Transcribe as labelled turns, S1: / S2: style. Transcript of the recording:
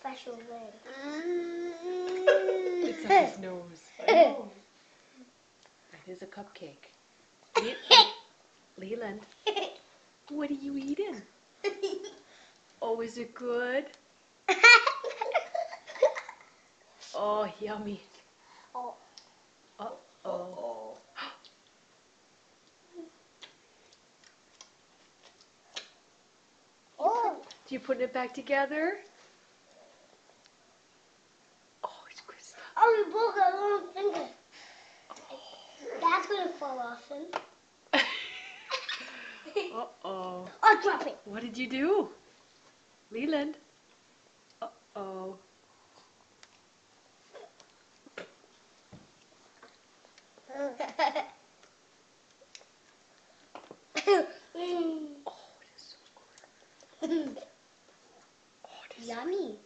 S1: special thing.
S2: It's up his nose. Oh. That is a cupcake. Leland, what are you eating? Oh, is it good? Oh, yummy.
S1: Oh.
S2: Uh-oh.
S1: Oh.
S2: Do you put it back together? Oh, it's Krista.
S1: Oh, you broke a long finger. That's gonna fall off then.
S2: Uh-oh.
S1: Oh, drop it.
S2: What did you do? Leland? Uh-oh. Oh, it is so good. Oh, it is
S1: Yummy.